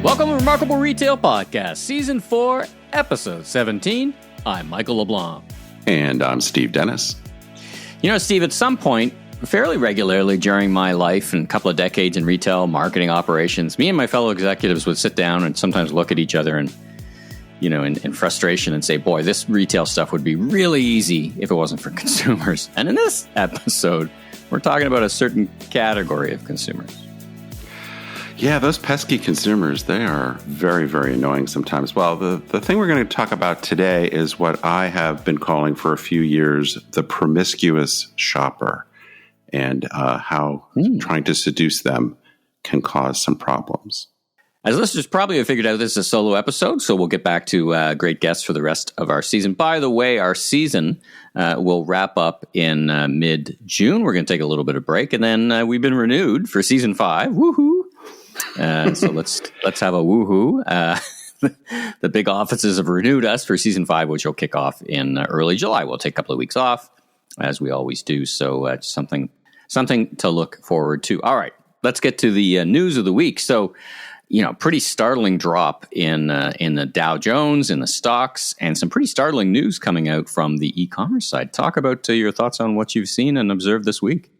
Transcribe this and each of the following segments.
Welcome to Remarkable Retail Podcast, Season 4, Episode 17. I'm Michael LeBlanc. And I'm Steve Dennis. You know, Steve, at some point, fairly regularly during my life and a couple of decades in retail marketing operations, me and my fellow executives would sit down and sometimes look at each other and, you know, in frustration and say, boy, this retail stuff would be really easy if it wasn't for consumers. And in this episode, we're talking about a certain category of consumers. Yeah, those pesky consumers, they are very, very annoying sometimes. Well, the thing we're going to talk about today is what I have been calling for a few years the promiscuous shopper, and how trying to seduce them can cause some problems. As listeners probably have figured out, this is a solo episode, so we'll get back to great guests for the rest of our season. By the way, our season will wrap up in mid-June. We're going to take a little bit of break, and then we've been renewed for Season 5. Woohoo! So let's have a woohoo. The big offices have renewed us for Season 5, which will kick off in early July. We'll take a couple of weeks off, as we always do. So something to look forward to. All right, let's get to the news of the week. So, you know, pretty startling drop in the Dow Jones, in the stocks, and some pretty startling news coming out from the e-commerce side. Talk about your thoughts on what you've seen and observed this week.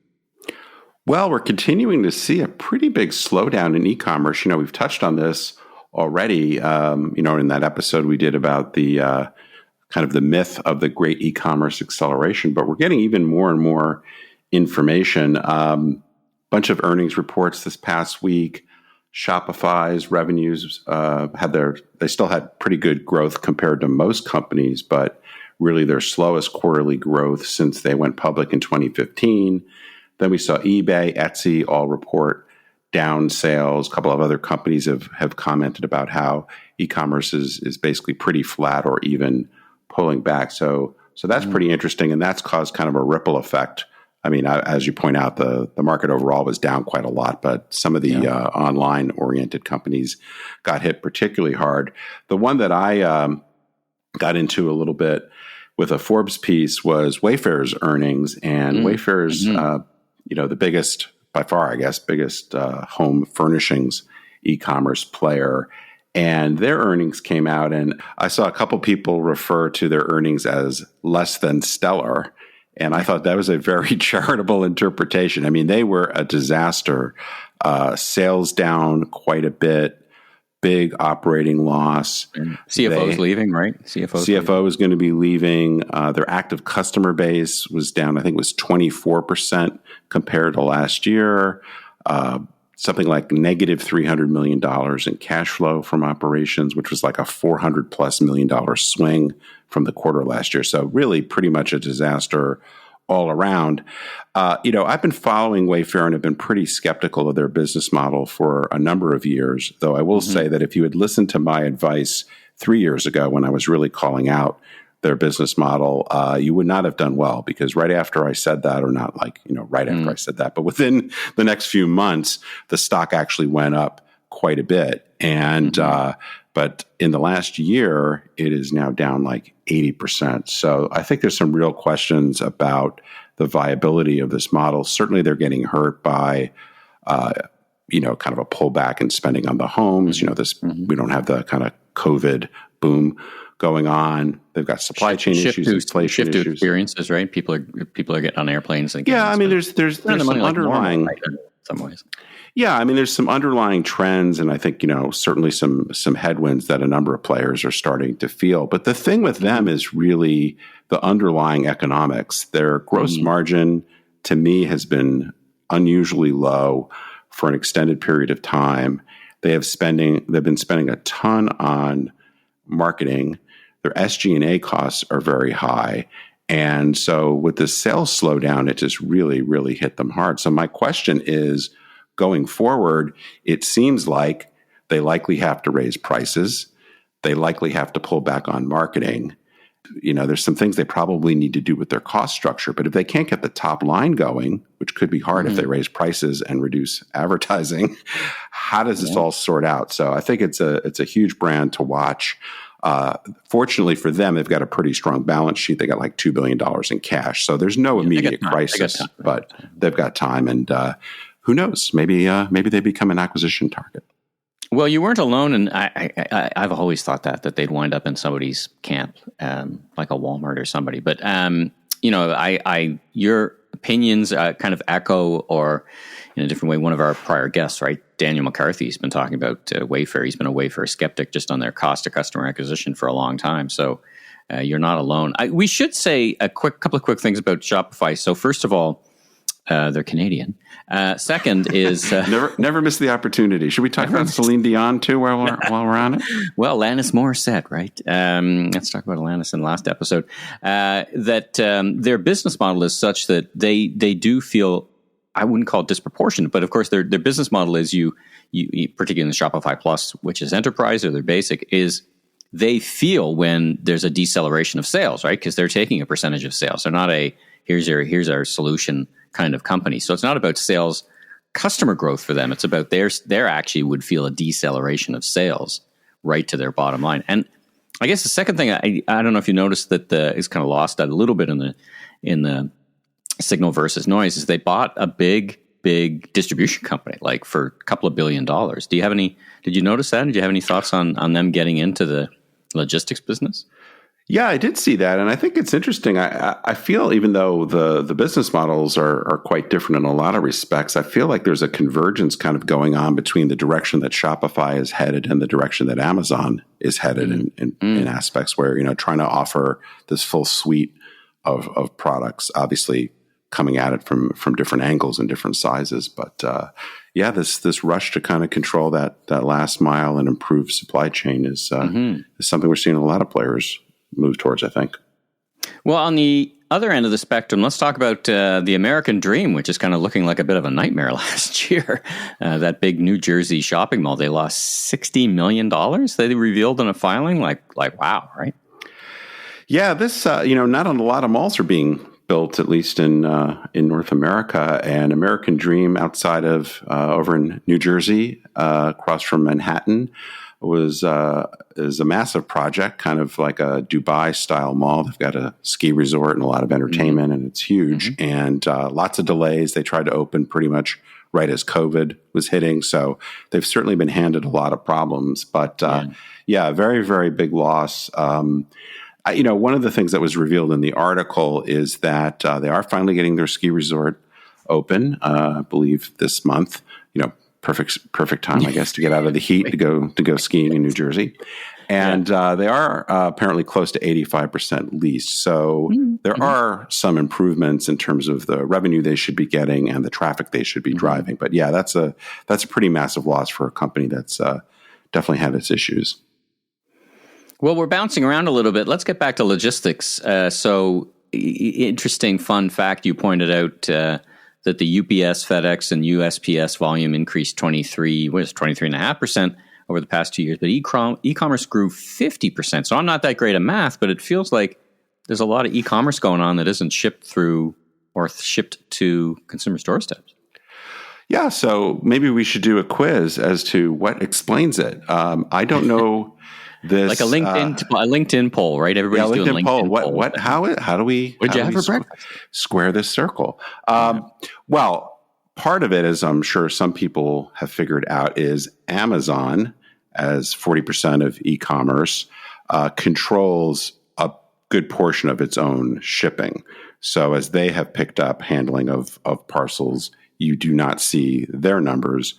Well, we're continuing to see a pretty big slowdown in e-commerce. You know, we've touched on this already, in that episode we did about the kind of the myth of the great e-commerce acceleration, but we're getting even more and more information. Bunch of earnings reports this past week. Shopify's revenues they still had pretty good growth compared to most companies, but really their slowest quarterly growth since they went public in 2015. Then we saw eBay, Etsy all report down sales. A couple of other companies have commented about how e-commerce is basically pretty flat or even pulling back. So that's pretty interesting, and that's caused kind of a ripple effect. I mean, as you point out, the market overall was down quite a lot, but some of the online-oriented companies got hit particularly hard. The one that I got into a little bit with a Forbes piece was Wayfair's earnings, and Wayfair's the biggest, by far, I guess, home furnishings e-commerce player. And their earnings came out, and I saw a couple people refer to their earnings as less than stellar. And I thought that was a very charitable interpretation. I mean, they were a disaster. Sales down quite a bit. Big operating loss. CFO's leaving, right? CFO is going to be leaving. Their active customer base was down, I think it was 24% compared to last year. Something like negative $300 million in cash flow from operations, which was like a $400+ million swing from the quarter last year. So really pretty much a disaster all around. I've been following Wayfair and have been pretty skeptical of their business model for a number of years, though I will say that if you had listened to my advice 3 years ago when I was really calling out their business model, you would not have done well, because right after I said that, or not like, right after I said that, but within the next few months, the stock actually went up quite a bit. And, but in the last year, it is now down like 80%. So I think there's some real questions about the viability of this model. Certainly they're getting hurt by, kind of a pullback in spending on the homes. We don't have the kind of COVID boom going on. They've got supply chain issues, inflation issues, experiences, right? People are getting on airplanes. And there's some underlying, like in some ways. Yeah, I mean, there's some underlying trends, and I think, certainly some headwinds that a number of players are starting to feel. But the thing with them is really the underlying economics. Their gross margin, to me, has been unusually low for an extended period of time. They've been spending a ton on marketing. Their SG&A costs are very high. And so with the sales slowdown, it just really, really hit them hard. So my question is, going forward, it seems like they likely have to raise prices. They likely have to pull back on marketing. There's some things they probably need to do with their cost structure. But if they can't get the top line going, which could be hard if they raise prices and reduce advertising, how does this all sort out? So I think it's a huge brand to watch. Fortunately for them, they've got a pretty strong balance sheet. They got like $2 billion in cash. So there's no immediate crisis, but they've got time. And who knows? Maybe they become an acquisition target. Well, you weren't alone, and I've always thought that they'd wind up in somebody's camp, like a Walmart or somebody. But your opinions kind of echo, or in a different way, one of our prior guests, right? Daniel McCarthy's been talking about Wayfair. He's been a Wayfair skeptic just on their cost of customer acquisition for a long time. So you're not alone. We should say a couple of quick things about Shopify. So first of all, they're Canadian. Second is never miss the opportunity. Should we talk about Celine Dion too while we're on it? Well, Alanis Morissette, right? Let's talk about Alanis in the last episode. That their business model is such that they do feel, I wouldn't call it disproportionate, but of course their business model is you particularly in the Shopify Plus, which is enterprise or their basic, is they feel when there's a deceleration of sales, right? Because they're taking a percentage of sales. They're not a here's our solution kind of company. So it's not about sales customer growth for them. It's about their actually would feel a deceleration of sales right to their bottom line. And I guess the second thing, I don't know if you noticed that it's kind of lost a little bit in the signal versus noise, is they bought a big distribution company, like for a couple of $1 billion. Did you notice that? Did you have any thoughts on them getting into the logistics business? Yeah, I did see that, and I think it's interesting. I feel even though the business models are quite different in a lot of respects, I feel like there's a convergence kind of going on between the direction that Shopify is headed and the direction that Amazon is headed in aspects where, trying to offer this full suite of products, obviously coming at it from different angles and different sizes. But this rush to kind of control that last mile and improve supply chain is something we're seeing a lot of players move towards, I think. Well, on the other end of the spectrum, let's talk about the American Dream, which is kind of looking like a bit of a nightmare last year. That big New Jersey shopping mall, they lost $60 million. They revealed in a filing, like wow, right? Yeah, this not a lot of malls are being built, at least in North America. And American Dream outside of over in New Jersey, across from Manhattan, is a massive project, kind of like a Dubai style mall. They've got a ski resort and a lot of entertainment, and it's huge. And lots of delays. They tried to open pretty much right as COVID was hitting, so they've certainly been handed a lot of problems. But very, very big loss. One of the things that was revealed in the article is that they are finally getting their ski resort open, I believe this month. Perfect time, I guess, to get out of the heat to go skiing in New Jersey. And they are apparently close to 85% leased. So there are some improvements in terms of the revenue they should be getting and the traffic they should be driving. But yeah, that's a pretty massive loss for a company that's definitely had its issues. Well, we're bouncing around a little bit. Let's get back to logistics. Interesting fun fact you pointed out that the UPS, FedEx, and USPS volume increased 23.5% over the past 2 years, but e-commerce grew 50%. So I'm not that great at math, but it feels like there's a lot of e-commerce going on that isn't shipped through or shipped to consumer doorsteps. Yeah, so maybe we should do a quiz as to what explains it. I don't know. This, like a LinkedIn poll, right? Everybody's doing LinkedIn poll. How do we square this circle? Well, part of it, as I'm sure some people have figured out, is Amazon, as 40% of e-commerce, controls a good portion of its own shipping. So as they have picked up handling of parcels, you do not see their numbers.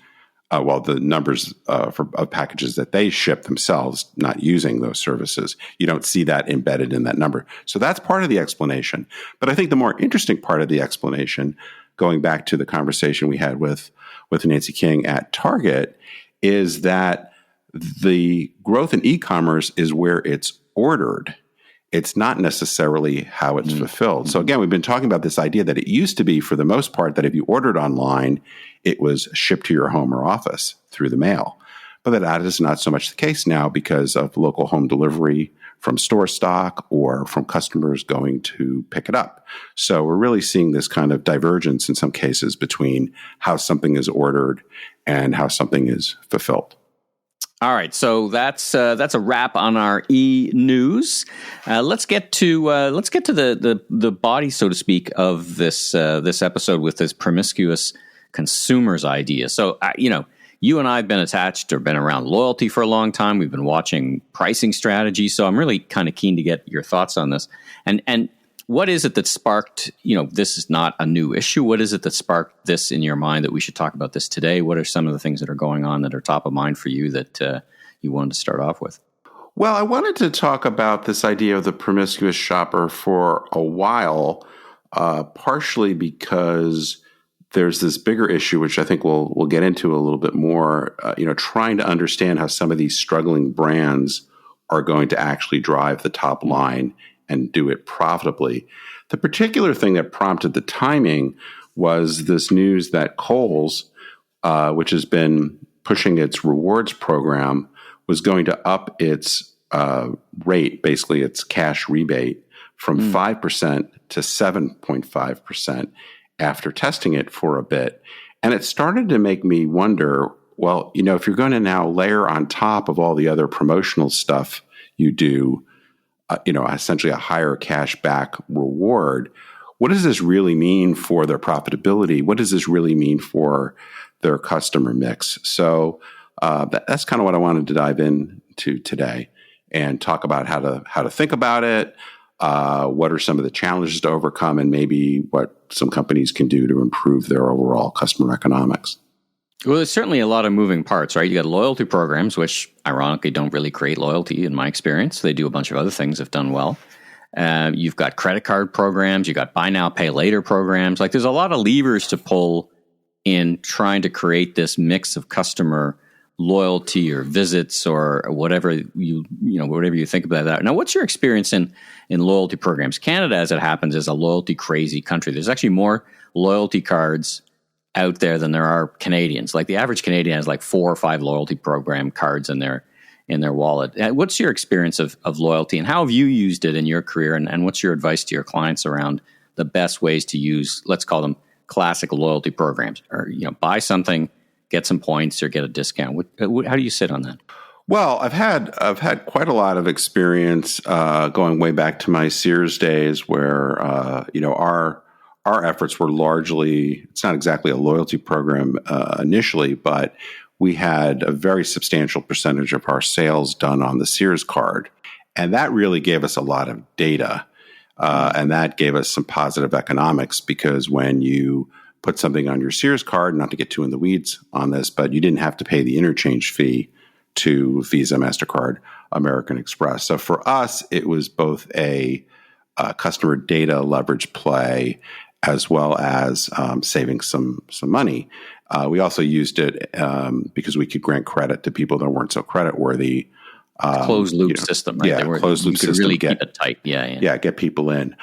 The numbers of packages that they ship themselves, not using those services, you don't see that embedded in that number. So that's part of the explanation. But I think the more interesting part of the explanation, going back to the conversation we had with Nancy King at Target, is that the growth in e-commerce is where it's ordered. It's not necessarily how it's fulfilled. So again, we've been talking about this idea that it used to be, for the most part, that if you ordered online, it was shipped to your home or office through the mail. But that is not so much the case now because of local home delivery from store stock or from customers going to pick it up. So we're really seeing this kind of divergence in some cases between how something is ordered and how something is fulfilled. All right, so that's a wrap on our e-news. Let's get to the body, so to speak, of this episode with this promiscuous consumers idea. So you and I have been attached or been around loyalty for a long time. We've been watching pricing strategy. So I'm really kind of keen to get your thoughts on this. And what is it that sparked, this is not a new issue. What is it that sparked this in your mind that we should talk about this today? What are some of the things that are going on that are top of mind for you that you wanted to start off with? Well, I wanted to talk about this idea of the promiscuous shopper for a while, partially because there's this bigger issue, which I think we'll get into a little bit more, trying to understand how some of these struggling brands are going to actually drive the top line and do it profitably. The particular thing that prompted the timing was this news that Kohl's, which has been pushing its rewards program, was going to up its rate, basically its cash rebate, from 5% to 7.5% after testing it for a bit. And it started to make me wonder, well, if you're going to now layer on top of all the other promotional stuff you do, essentially a higher cash back reward, what does this really mean for their profitability? What does this really mean for their customer mix? So that's kind of what I wanted to dive into today and talk about how to think about it. What are some of the challenges to overcome, and maybe what some companies can do to improve their overall customer economics? Well, there's certainly a lot of moving parts, right? You got loyalty programs, which ironically don't really create loyalty in my experience. They do a bunch of other things, have done well. You've got credit card programs. You've got buy now, pay later programs. Like there's a lot of levers to pull in trying to create this mix of customer loyalty or visits or whatever whatever you think about that. Now, what's your experience in loyalty programs? Canada, as it happens, is a loyalty crazy country. There's actually more loyalty cards out there than there are Canadians. Like the average Canadian has like 4 or 5 loyalty program cards in their wallet. What's your experience of loyalty, and how have you used it in your career? And what's your advice to your clients around the best ways to use, let's call them classic loyalty programs, or buy something, get some points, or get a discount? How do you sit on that? Well, I've had quite a lot of experience going way back to my Sears days, where our efforts were largely, it's not exactly a loyalty program initially, but we had a very substantial percentage of our sales done on the Sears card. And that really gave us a lot of data. And that gave us some positive economics, because when you put something on your Sears card, not to get too in the weeds on this, but you didn't have to pay the interchange fee to Visa, MasterCard, American Express. So for us, it was both a customer data leverage play as well as saving some money. We also used it because we could grant credit to people that weren't so creditworthy. Closed loop system, right? Yeah, closed loop system. Really keep it tight. Yeah, get people in.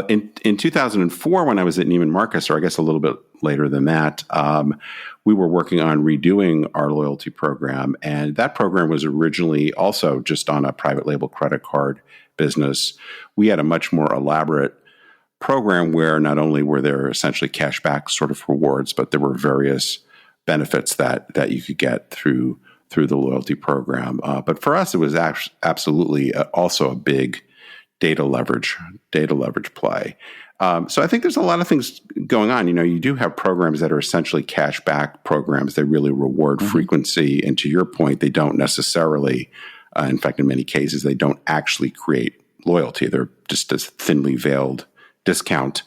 In 2004, when I was at Neiman Marcus, or I guess a little bit later than that, we were working on redoing our loyalty program. And that program was originally also just on a private label credit card business. We had a much more elaborate program where not only were there essentially cashback sort of rewards, but there were various benefits that you could get through the loyalty program. But for us, it was absolutely also a big data leverage play. So I think there's a lot of things going on. You do have programs that are essentially cashback programs. They really reward frequency. And to your point, they don't necessarily, in fact, in many cases, they don't actually create loyalty. They're just a thinly veiled discount,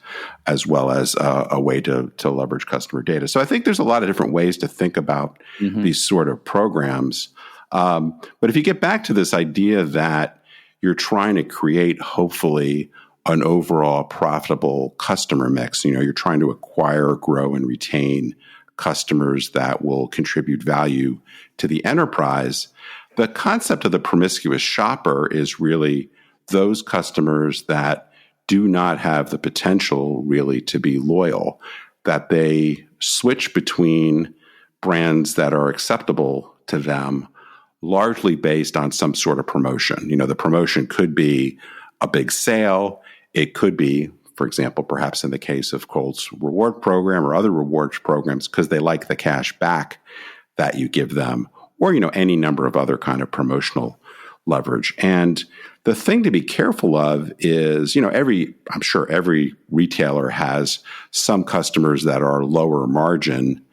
as well as a way to leverage customer data. So I think there's a lot of different ways to think about these sort of programs. But if you get back to this idea that you're trying to create, hopefully, an overall profitable customer mix, you're trying to acquire, grow, and retain customers that will contribute value to the enterprise, the concept of the promiscuous shopper is really those customers that do not have the potential really to be loyal, that they switch between brands that are acceptable to them, largely based on some sort of promotion. The promotion could be a big sale. It could be, for example, perhaps in the case of Kohl's reward program or other rewards programs, because they like the cash back that you give them, or, any number of other kind of promotional leverage. And the thing to be careful of is, I'm sure every retailer has some customers that are lower margin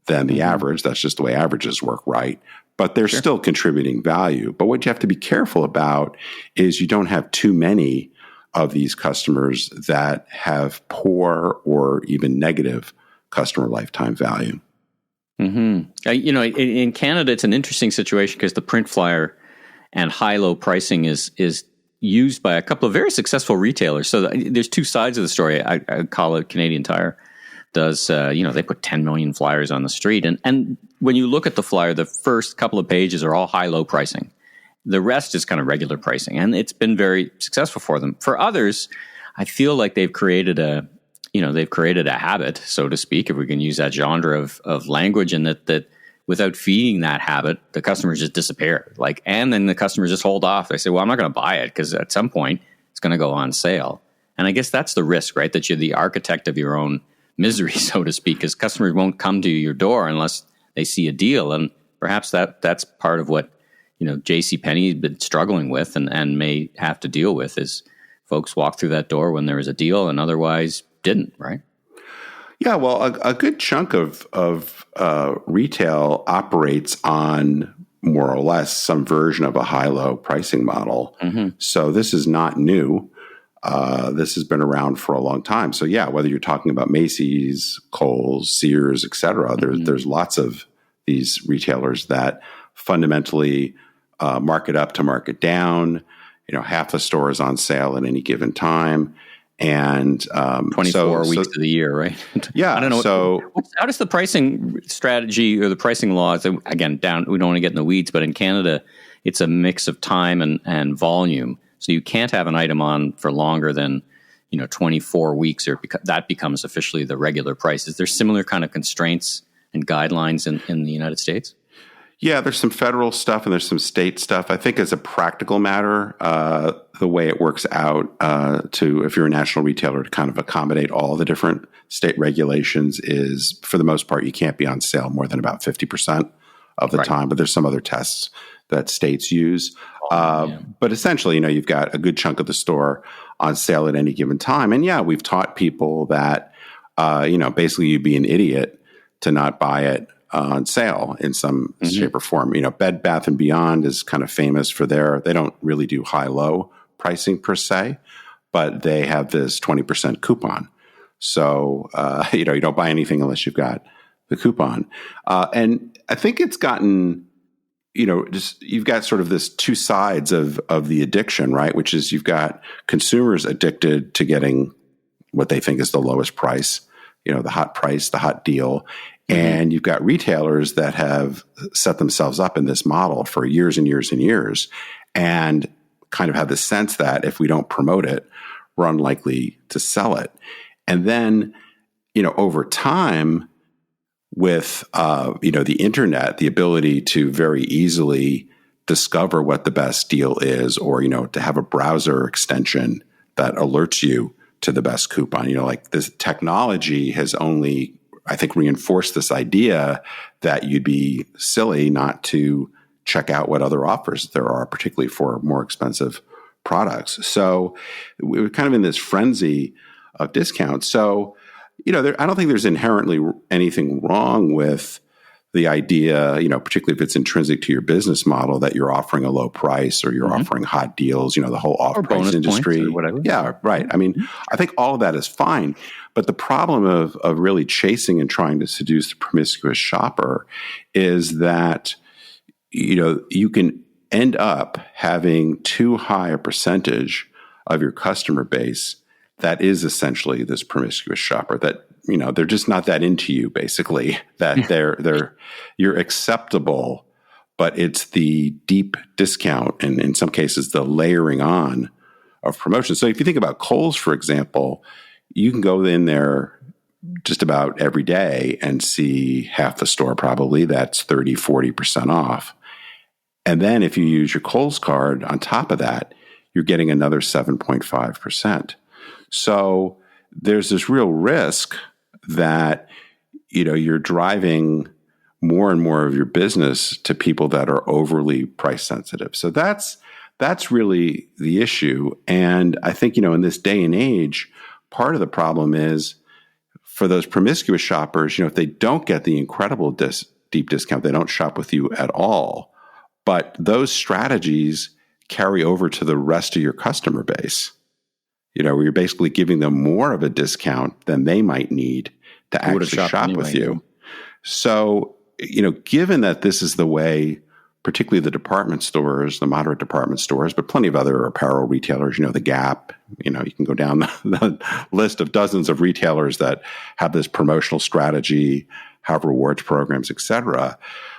than the average. That's just the way averages work, right? But they're still contributing value. But what you have to be careful about is you don't have too many of these customers that have poor or even negative customer lifetime value. In Canada, it's an interesting situation because the print flyer and high-low pricing is used by a couple of very successful retailers. So there's two sides of the story. I call it Canadian Tire does, they put 10 million flyers on the street. And when you look at the flyer, the first couple of pages are all high-low pricing. The rest is kind of regular pricing. And it's been very successful for them. For others, I feel like they've created a habit, so to speak, if we can use that genre of language, and that without feeding that habit, the customers just disappear. And then the customers just hold off. They say, well, I'm not going to buy it because at some point it's going to go on sale. And I guess that's the risk, right? That you're the architect of your own misery, so to speak, because customers won't come to your door unless they see a deal. And perhaps that's part of what, JCPenney has been struggling with and may have to deal with, is folks walk through that door when there is a deal and otherwise didn't, right? Yeah, well, a good chunk of retail operates on more or less some version of a high-low pricing model. So this is not new. This has been around for a long time. So yeah, whether you're talking about Macy's, Kohl's, Sears, et cetera, there's lots of these retailers that fundamentally mark it up to mark it down. Half the store is on sale at any given time. And 24 weeks of the year, right? Yeah. I don't know. So how does the pricing strategy or the pricing laws, again, we don't want to get in the weeds, but in Canada, it's a mix of time and volume. So you can't have an item on for longer than 24 weeks, or that becomes officially the regular price. Is there similar kind of constraints and guidelines in the United States? Yeah, there's some federal stuff and there's some state stuff. I think as a practical matter, the way it works out if you're a national retailer, to kind of accommodate all the different state regulations is, for the most part, you can't be on sale more than about 50% of the time. But there's some other tests that states use. But essentially, you've got a good chunk of the store on sale at any given time. And yeah, we've taught people that, basically you'd be an idiot to not buy it on sale in some shape or form. Bed Bath & Beyond is kind of famous for they don't really do high-low pricing per se, but they have this 20% coupon. So, you don't buy anything unless you've got the coupon. And I think it's gotten, you've got sort of this two sides of the addiction, right? Which is you've got consumers addicted to getting what they think is the lowest price, the hot price, the hot deal. And you've got retailers that have set themselves up in this model for years and years and years, and kind of have the sense that if we don't promote it, we're unlikely to sell it. And then, over time, with the internet, the ability to very easily discover what the best deal is, or to have a browser extension that alerts you to the best coupon. This technology has only, I think, reinforced this idea that you'd be silly not to check out what other offers there are, particularly for more expensive products. So we're kind of in this frenzy of discounts. So, I don't think there's inherently anything wrong with the idea, particularly if it's intrinsic to your business model, that you're offering a low price or you're offering hot deals, the whole off-price industry. Or whatever. Yeah, right. I mean, I think all of that is fine. But the problem of really chasing and trying to seduce the promiscuous shopper is that, you can end up having too high a percentage of your customer base that is essentially this promiscuous shopper, that, they're just not that into you, basically, that you're acceptable, but it's the deep discount and in some cases the layering on of promotion. So if you think about Kohl's, for example, you can go in there just about every day and see half the store probably that's 30, 40% off. And then if you use your Kohl's card on top of that, you're getting another 7.5%. So there's this real risk that, you're driving more and more of your business to people that are overly price sensitive. So that's really the issue. And I think, in this day and age, part of the problem is for those promiscuous shoppers, if they don't get the incredible deep discount, they don't shop with you at all. But those strategies carry over to the rest of your customer base, where you're basically giving them more of a discount than they might need to actually shop anyway, with you. So, given that this is the way, particularly the department stores, the moderate department stores, but plenty of other apparel retailers, the Gap, you can go down the list of dozens of retailers that have this promotional strategy, have rewards programs, et cetera.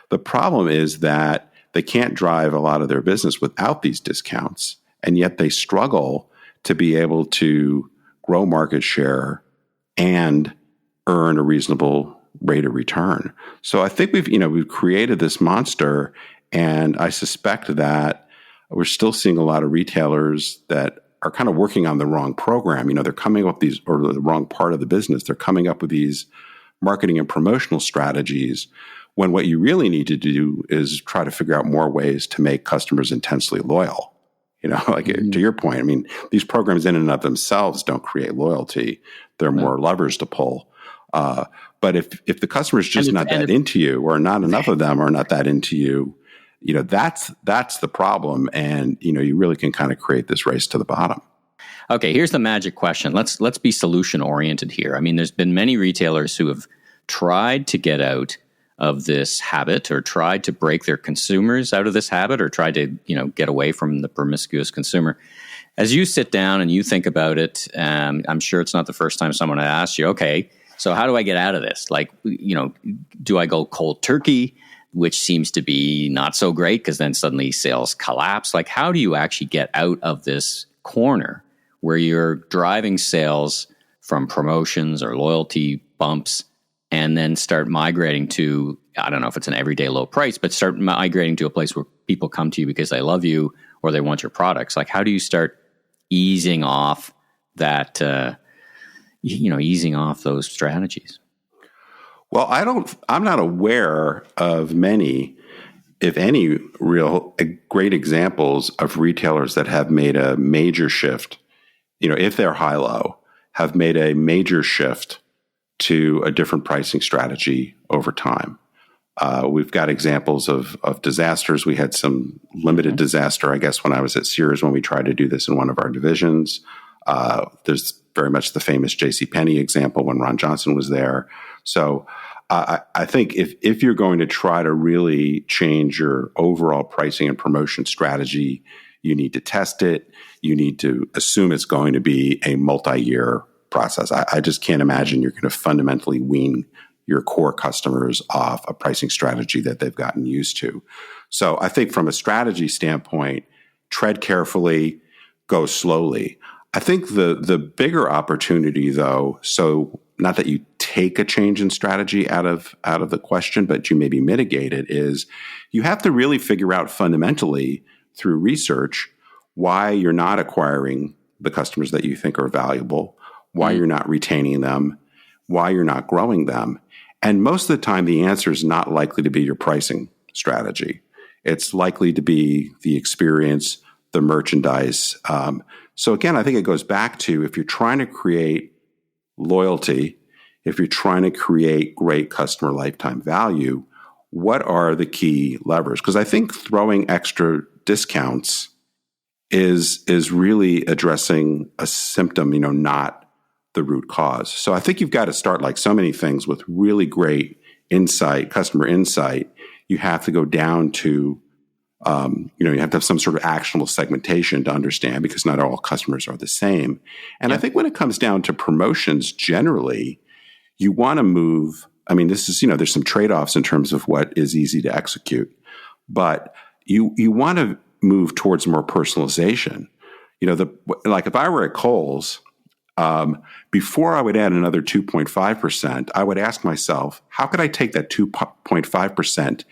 The problem is that they can't drive a lot of their business without these discounts, and yet they struggle to be able to grow market share and earn a reasonable rate of return. So I think we've created this monster. And I suspect that we're still seeing a lot of retailers that are kind of working on the wrong program. They're coming up with or the wrong part of the business. They're coming up with these marketing and promotional strategies when what you really need to do is try to figure out more ways to make customers intensely loyal. To your point, these programs in and of themselves don't create loyalty. They're more levers to pull. But if the customer is just not that into you, or not enough of them are not that into you, that's the problem. And, you really can kind of create this race to the bottom. Okay, here's the magic question. Let's be solution oriented here. There's been many retailers who have tried to get out of this habit, or tried to break their consumers out of this habit, or tried to, get away from the promiscuous consumer. As you sit down and you think about it, I'm sure it's not the first time someone had asked you, okay, so how do I get out of this? Do I go cold turkey, which seems to be not so great because then suddenly sales collapse? How do you actually get out of this corner where you're driving sales from promotions or loyalty bumps and then start migrating to, I don't know if it's an everyday low price, but start migrating to a place where people come to you because they love you or they want your products? How do you start easing off that, easing off those strategies? Well, I'm not aware of many, if any, real great examples of retailers that have made a major shift, if they're high-low, have made a major shift to a different pricing strategy over time. We've got examples of disasters. We had some limited disaster, I guess, when I was at Sears when we tried to do this in one of our divisions. There's very much the famous JCPenney example when Ron Johnson was there. So I think if you're going to try to really change your overall pricing and promotion strategy, you need to test it. You need to assume it's going to be a multi-year process. I just can't imagine you're going to fundamentally wean your core customers off a pricing strategy that they've gotten used to. So I think from a strategy standpoint, tread carefully, go slowly. I think the bigger opportunity, though, so not that you take a change in strategy out of the question, but you maybe mitigate it, is you have to really figure out fundamentally through research why you're not acquiring the customers that you think are valuable, why you're not retaining them, why you're not growing them. And most of the time, the answer is not likely to be your pricing strategy. It's likely to be the experience, the merchandise. So again, I think it goes back to, if you're trying to create loyalty, if you're trying to create great customer lifetime value, what are the key levers? Because I think throwing extra discounts is really addressing a symptom, not the root cause. So I think you've got to start, like so many things, with really great insight, customer insight. You have to go down to you have to have some sort of actionable segmentation to understand, because not all customers are the same. And I think when it comes down to promotions, generally, you want to move. This is, there's some trade-offs in terms of what is easy to execute, but you want to move towards more personalization. Like if I were at Kohl's, before I would add another 2.5%, I would ask myself, how could I take that 2.5%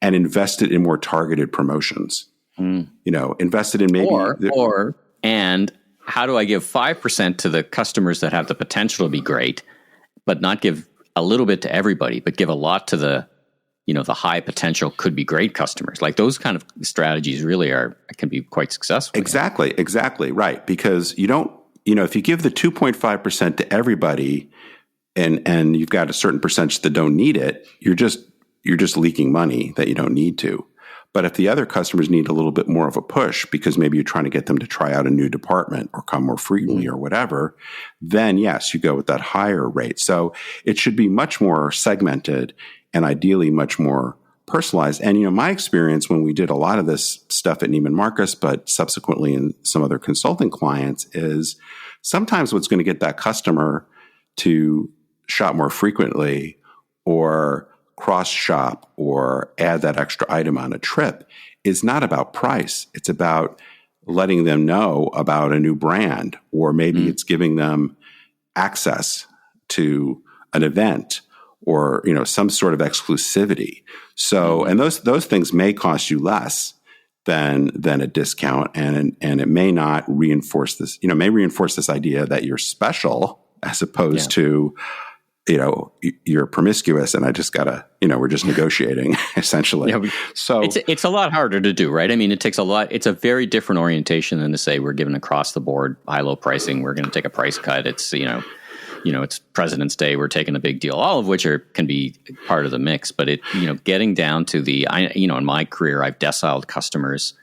and invest it in more targeted promotions? Invested in maybe and how do I give 5% to the customers that have the potential to be great, but not give a little bit to everybody, but give a lot to the high potential could be great customers? Like those kind of strategies really can be quite successful. Exactly. Right. Because you don't, if you give the 2.5% to everybody, and you've got a certain percentage that don't need it, you're just leaking money that you don't need to. But if the other customers need a little bit more of a push because maybe you're trying to get them to try out a new department or come more frequently or whatever, then yes, you go with that higher rate. So it should be much more segmented and ideally much more personalized. And, my experience when we did a lot of this stuff at Neiman Marcus, but subsequently in some other consulting clients, is sometimes what's going to get that customer to shop more frequently or cross shop or add that extra item on a trip is not about price. It's about letting them know about a new brand, or maybe it's giving them access to an event or, some sort of exclusivity. So, and those things may cost you less than a discount. And it may not reinforce this, may reinforce this idea that you're special as opposed to, you're promiscuous and I just gotta, we're just negotiating essentially. Yeah, so it's a lot harder to do, right? I mean, it's a very different orientation than to say we're giving across the board high-low pricing. We're going to take a price cut. It's, it's President's Day. We're taking a big deal, all of which can be part of the mix. But getting down to in my career, I've deciled customers,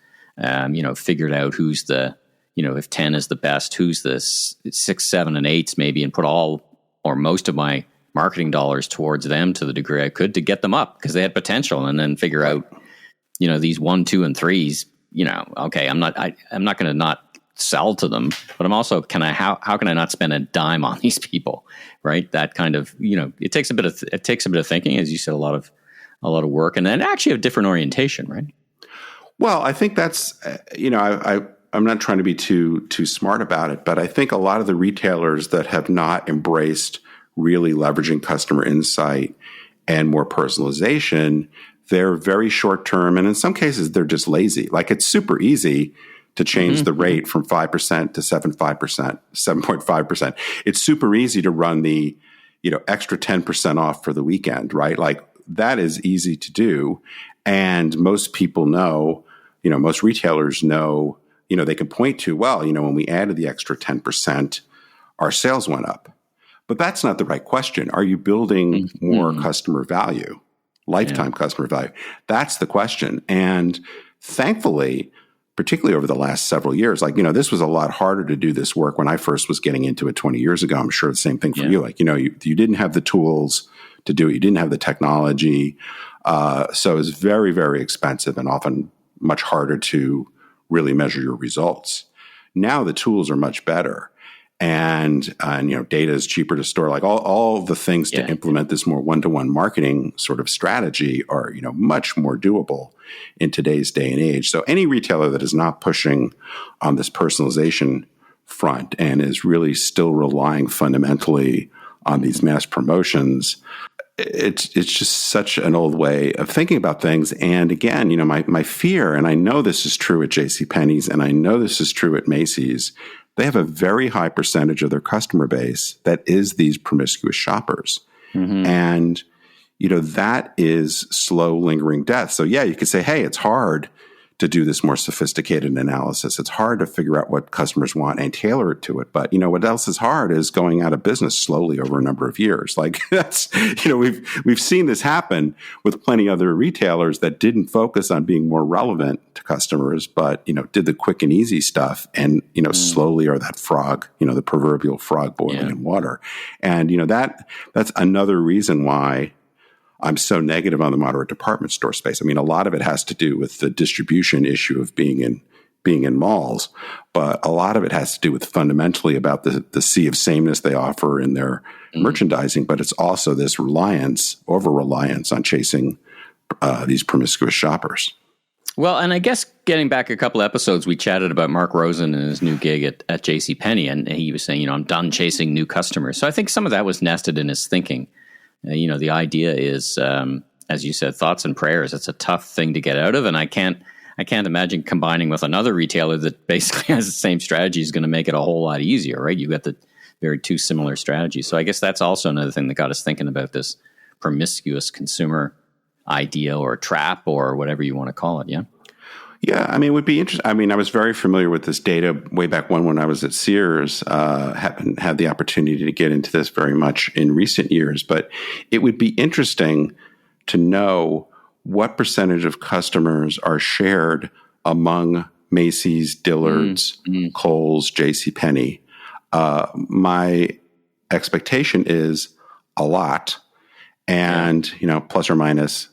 figured out who's the, if 10 is the best, who's the 6, 7, and 8s maybe, and put all or most of my marketing dollars towards them to the degree I could to get them up because they had potential, and then figure out, these 1, 2, and 3s, okay, I'm not going to not sell to them, but I'm also, how can I not spend a dime on these people? Right. That kind of, it takes a bit of thinking, as you said, a lot of work, and then actually a different orientation. Right. Well, I think that's, I'm not trying to be too smart about it, but I think a lot of the retailers that have not embraced really leveraging customer insight and more personalization, they're very short term. And in some cases, they're just lazy. Like, it's super easy to change the rate from 5% to 7.5%. It's super easy to run the, extra 10% off for the weekend, right? Like, that is easy to do. And most people know, most retailers know, they can point to, well, when we added the extra 10%, our sales went up. But that's not the right question. Are you building more customer value, lifetime customer value? That's the question. And thankfully, particularly over the last several years, this was a lot harder to do this work when I first was getting into it 20 years ago. I'm sure the same thing for you. Like, you didn't have the tools to do it. You didn't have the technology. So it was very, very expensive and often much harder to really measure your results. Now the tools are much better. And data is cheaper to store. Like, all the things to implement this more one-to-one marketing sort of strategy are, much more doable in today's day and age. So any retailer that is not pushing on this personalization front and is really still relying fundamentally on these mass promotions, it's just such an old way of thinking about things. And again, my fear, and I know this is true at JCPenney's and I know this is true at Macy's, they have a very high percentage of their customer base that is these promiscuous shoppers. And, that is slow, lingering death. So yeah, you could say, hey, it's hard to do this more sophisticated analysis. It's hard to figure out what customers want and tailor it to it. But, what else is hard is going out of business slowly over a number of years. Like, that's, we've seen this happen with plenty of other retailers that didn't focus on being more relevant to customers, but, did the quick and easy stuff and, slowly are that frog, the proverbial frog boiling in water. And, that's another reason why I'm so negative on the moderate department store space. I mean, a lot of it has to do with the distribution issue of being in malls, but a lot of it has to do with fundamentally about the sea of sameness they offer in their merchandising. But it's also this over-reliance on chasing these promiscuous shoppers. Well, and I guess getting back a couple episodes, we chatted about Mark Rosen and his new gig at JCPenney, and he was saying, I'm done chasing new customers. So I think some of that was nested in his thinking. The idea is, as you said, thoughts and prayers. It's a tough thing to get out of, and I can't imagine combining with another retailer that basically has the same strategy is going to make it a whole lot easier, right? You've got the very two similar strategies. So I guess that's also another thing that got us thinking about this promiscuous consumer idea or trap or whatever you want to call it. Yeah. Yeah, I mean, it would be interesting. I mean, I was very familiar with this data way back when I was at Sears. Haven't had the opportunity to get into this very much in recent years, but it would be interesting to know what percentage of customers are shared among Macy's, Dillard's, Kohl's, JCPenney. My expectation is a lot, and plus or minus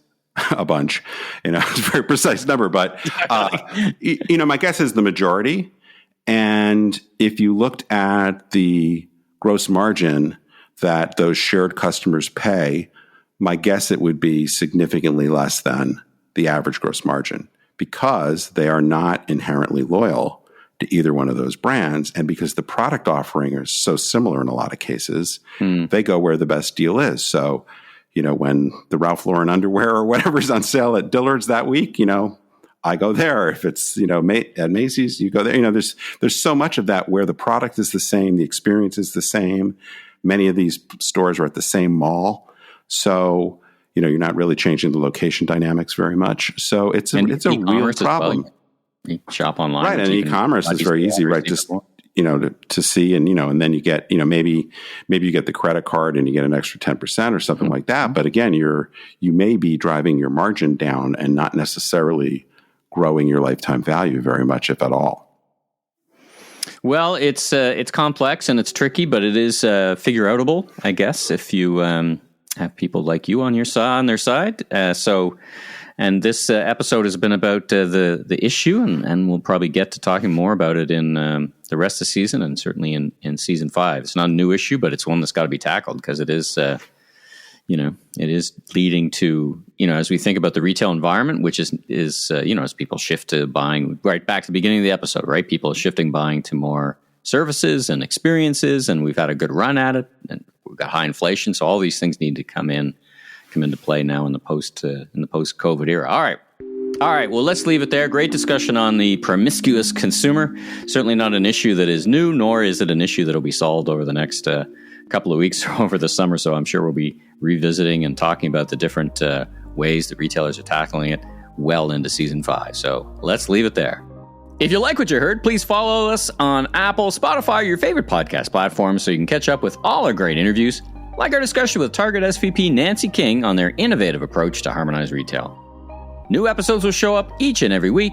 a bunch. It's a very precise number, but my guess is the majority. And if you looked at the gross margin that those shared customers pay, my guess it would be significantly less than the average gross margin, because they are not inherently loyal to either one of those brands. And because the product offering is so similar in a lot of cases, they go where the best deal is. So, when the Ralph Lauren underwear or whatever's on sale at Dillard's that week, I go there. If it's, at Macy's, you go there. There's so much of that where the product is the same, the experience is the same. Many of these stores are at the same mall. So, you're not really changing the location dynamics very much. So it's a real problem. Well. You shop online. Right. And e-commerce is very easy, right? Just, to see, and then you get, maybe you get the credit card and you get an extra 10% or something like that. But again, you may be driving your margin down and not necessarily growing your lifetime value very much, if at all. Well, it's complex and it's tricky, but it is figure outable, I guess, if you have people like you on their side. And this episode has been about the issue, and we'll probably get to talking more about it in the rest of the season, and certainly in season 5. It's not a new issue, but it's one that's got to be tackled, because it is, it is leading to, as we think about the retail environment, which is as people shift to buying, right back to the beginning of the episode, right? People are shifting buying to more services and experiences, and we've had a good run at it, and we've got high inflation, so all these things need to come into play now in the post-COVID era. All right. Well, let's leave it there. Great discussion on the promiscuous consumer. Certainly not an issue that is new, nor is it an issue that will be solved over the next couple of weeks or over the summer. So I'm sure we'll be revisiting and talking about the different ways that retailers are tackling it well into season 5. So let's leave it there. If you like what you heard, please follow us on Apple, Spotify, or your favorite podcast platform, so you can catch up with all our great interviews, like our discussion with Target SVP Nancy King on their innovative approach to harmonized retail. New episodes will show up each and every week,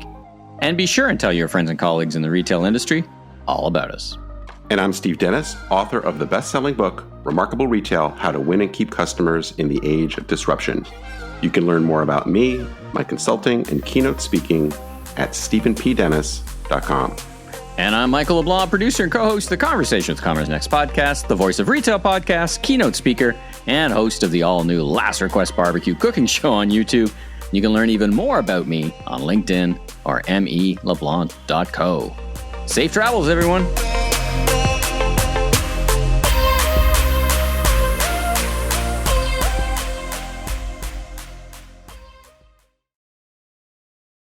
and be sure and tell your friends and colleagues in the retail industry all about us. And I'm Steve Dennis, author of the best-selling book, Remarkable Retail: How to Win and Keep Customers in the Age of Disruption. You can learn more about me, my consulting, and keynote speaking at stephenpdennis.com. And I'm Michael LeBlanc, producer and co-host of the Conversation with Commerce Next podcast, the voice of retail podcast, keynote speaker, and host of the all-new Last Request Barbecue cooking show on YouTube. You can learn even more about me on LinkedIn or meleblanc.co. Safe travels, everyone.